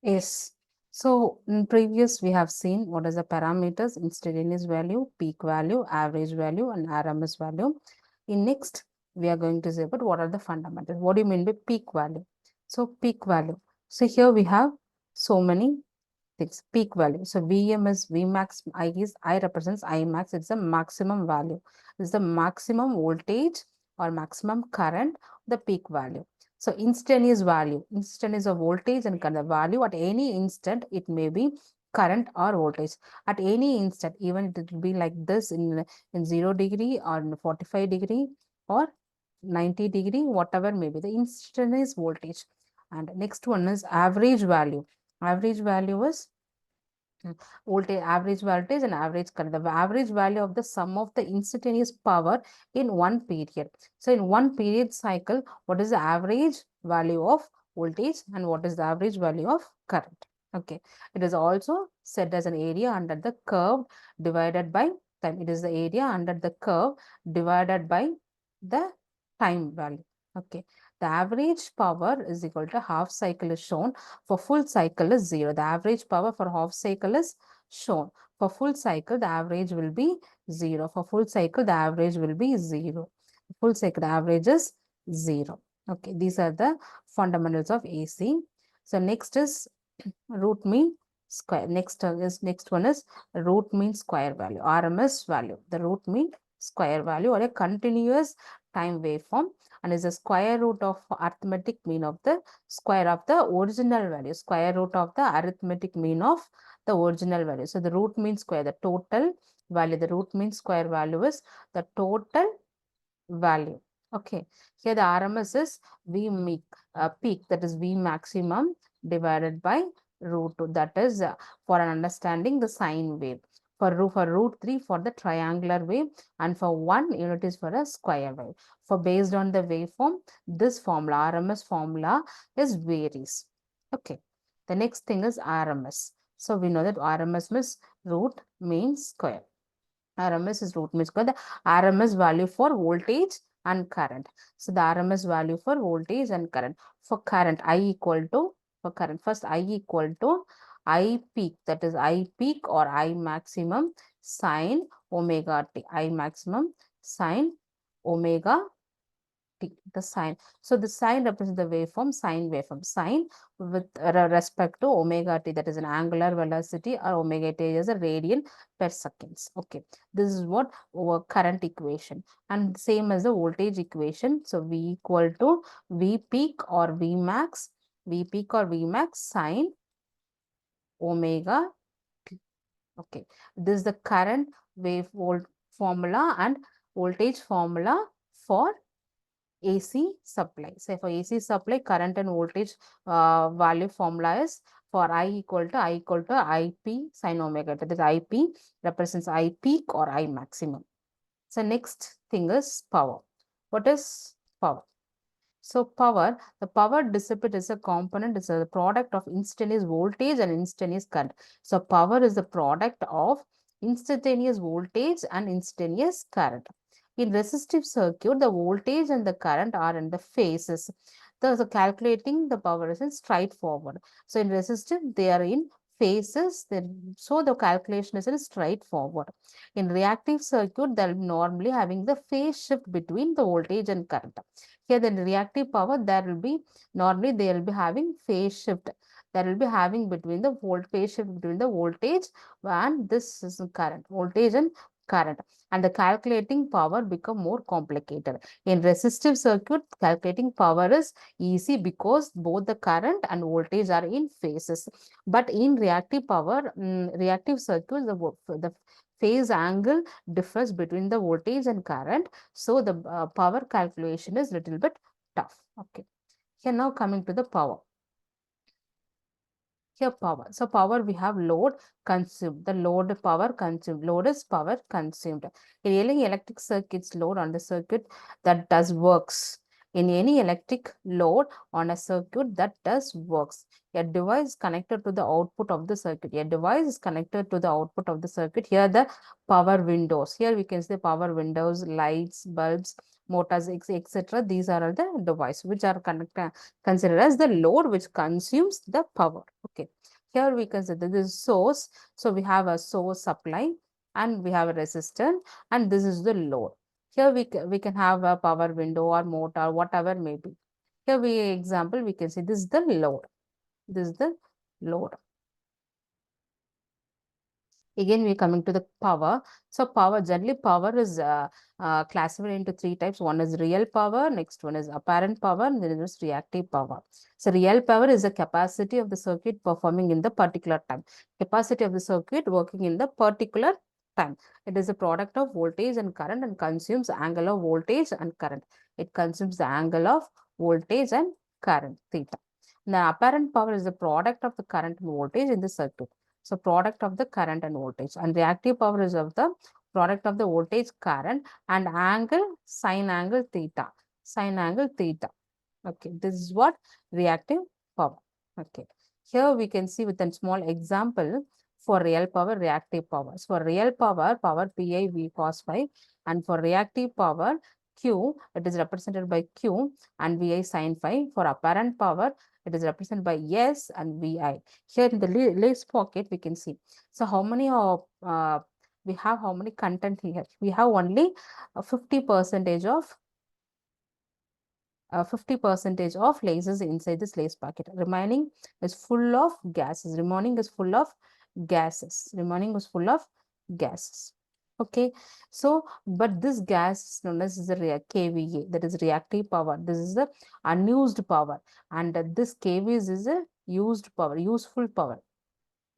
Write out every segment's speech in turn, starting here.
Yes. So in previous we have seen what is the parameters: instantaneous value, peak value, average value, and RMS value. In next we are going to say about what are the fundamentals. What do you mean by peak value? So peak value. So here we have so many things. Peak value. So VM is Vmax. I represents I max. It's the maximum value. It's the maximum voltage or maximum current. The peak value. So instantaneous value. Instant is a voltage and current value at any instant. It may be current or voltage at any instant. Even it will be like this in 0 degree or in 45 degree or 90 degree, whatever may be the instantaneous voltage. And next one is average value. Average value is voltage, average voltage and average current. The average value of the sum of the instantaneous power in one period. So in one period cycle, what is the average value of voltage and what is the average value of current? Okay. It is also said as an area under the curve divided by time. It is the area under the curve divided by the time value. Okay. The average power is equal to half cycle is shown. For full cycle is 0. The average power for half cycle is shown. For full cycle, the average will be 0. For full cycle, the average will be 0. Full cycle, the average is 0. Okay, these are the fundamentals of AC. So next is root mean square. Next one is root mean square value, RMS value. The root mean square value or a continuous time waveform and is the square root of arithmetic mean of the square of the original value, square root of the arithmetic mean of the original value. So the root mean square, the total value, the root mean square value is the total value. Okay, here the RMS is peak, that is V maximum divided by root 2, that is for an understanding the sine wave. For root 3 for the triangular wave and for 1 unit is for a square wave. For based on the waveform, this formula, RMS formula is varies. Okay, the next thing is RMS. So we know that RMS means root mean square. RMS is root mean square, the RMS value for voltage and current. So the RMS value for voltage and current. For current, I equal to, for current, first I equal to I peak, that is I peak or I maximum sine omega t, I maximum sine omega the sine. So the sine represents the waveform, sine waveform. Sine with respect to omega t, that is an angular velocity, or omega t is a radian per seconds. Okay, this is what our current equation, and same as the voltage equation. So V equal to V peak or V max, V peak or V max sine omega t. Okay, this is the current wave volt formula and voltage formula for AC supply. Say for AC supply, current and voltage value formula is for I equal to IP sin omega. That is IP represents I peak or I maximum. So next thing is power. What is power? So power, the power dissipate is a component, is a product of instantaneous voltage and instantaneous current. So power is the product of instantaneous voltage and instantaneous current. In resistive circuit, the voltage and the current are in the phases. So calculating the power is straightforward. So in resistive, they are in phases. So the calculation is straightforward. In reactive circuit, they'll normally having the phase shift between the voltage and current. Here, the reactive power, there will be normally they will be having phase shift. There will be having between the phase shift between the voltage and this is current, voltage and current, and the calculating power become more complicated. In resistive circuit, calculating power is easy because both the current and voltage are in phases. But in reactive power, reactive circuits, the phase angle differs between the voltage and current. So the power calculation is little bit tough. Okay. Here now coming to the power. Here power. So power we have load consumed. The load power consumed. Load is power consumed. In any electric circuits load on the circuit that does works. In any electric load on a circuit that does works. A device connected to the output of the circuit. A device is connected to the output of the circuit. Here the power windows. Here we can say power windows, lights, bulbs, motors, etc. These are all the devices which are considered as the load which consumes the power. Okay. Here we consider this source. So we have a source supply and we have a resistor, and this is the load. Here we can have a power window or motor, whatever may be. Here example, we can say this is the load. This is the load. Again, we're coming to the power. So generally power is classified into three types. One is real power, next one is apparent power, and then there is reactive power. So real power is the capacity of the circuit performing in the particular time. Capacity of the circuit working in the particular time. It is a product of voltage and current and consumes the angle of voltage and current. It consumes the angle of voltage and current, theta. The apparent power is the product of the current and voltage in the circuit. So product of the current and voltage, and reactive power is of the product of the voltage, current, and angle, sine angle theta. Sine angle theta. Okay, this is what reactive power. Okay, here we can see with a small example for real power, reactive power. So for real power, power Pi V cos phi, and for reactive power Q, it is represented by Q and Vi sin phi. For apparent power, it is represented by S and Vi. Here in the lace pocket, we can see. So how many of we have how many content here? We have only 50% of 50% of lasers inside this lace packet. Remaining is full of gases. Remaining is full of gases. Remaining is full of gases. Okay, so but this gas is known as the kVA, that is reactive power. This is the unused power, and this kV is a used power, useful power.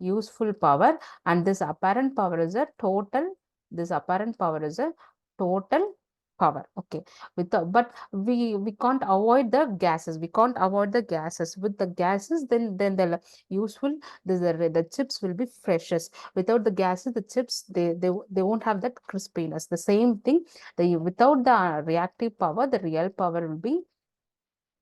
Useful power, and this apparent power is a total. This apparent power is a total power. Okay, but we can't avoid the gases. We can't avoid the gases. With the gases, then the useful, the chips will be freshest. Without the gases, the chips they won't have that crispiness. The same thing, without the reactive power, the real power will be,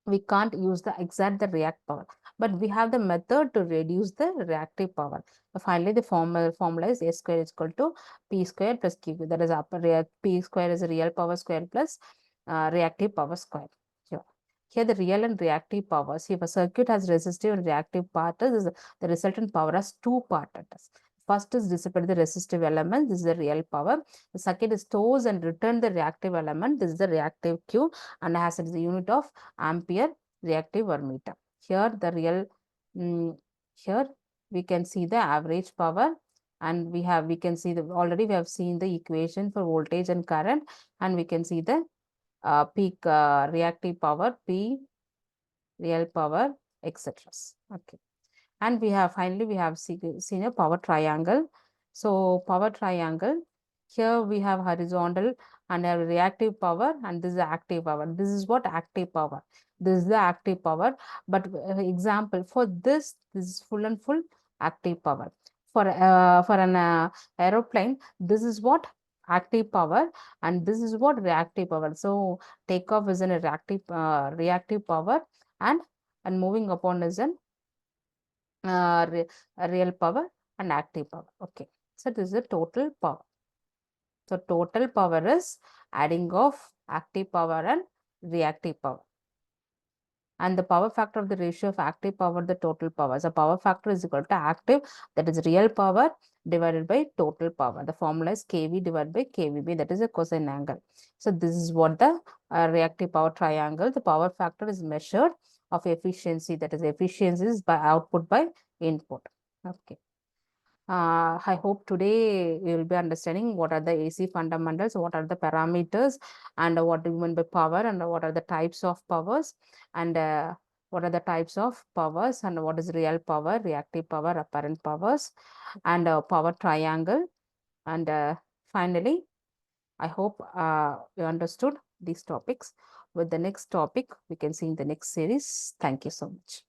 we can't use the react power, but we have the method to reduce the reactive power. Finally, the formula is A square is equal to P square plus Q. That is P square is a real power square plus reactive power square. Here the real and reactive powers. If a circuit has resistive and reactive part, the resultant power has two parts. First is dissipate the resistive element. This is the real power. The second is stores and return the reactive element. This is the reactive Q, and has the unit of ampere reactive or meter. Here the real, here we can see the average power, and we can see already we have seen the equation for voltage and current, and we can see the peak reactive power, P real power, etc. Okay. And we have finally we have seen a power triangle. So power triangle, here we have horizontal and a reactive power, and this is active power. This is what active power. This is the active power. But example for this is full and full active power. For an aeroplane, this is what active power, and this is what reactive power. So takeoff is an reactive power, and moving upon is an real power and active power. Okay, so this is the total power. So total power is adding of active power and reactive power. And the power factor of the ratio of active power to the total power. So power factor is equal to active, that is real power, divided by total power. The formula is kV divided by kVB, that is a cosine angle. So this is what the reactive power triangle. The power factor is measured of efficiency, that is efficiency is by output by input. Okay. I hope today you will be understanding what are the AC fundamentals, what are the parameters, and what do you mean by power, and what are the types of powers, and what are the types of powers, and what is real power, reactive power, apparent powers, and power triangle. And finally, I hope you understood these topics. With the next topic, we can see in the next series. Thank you so much.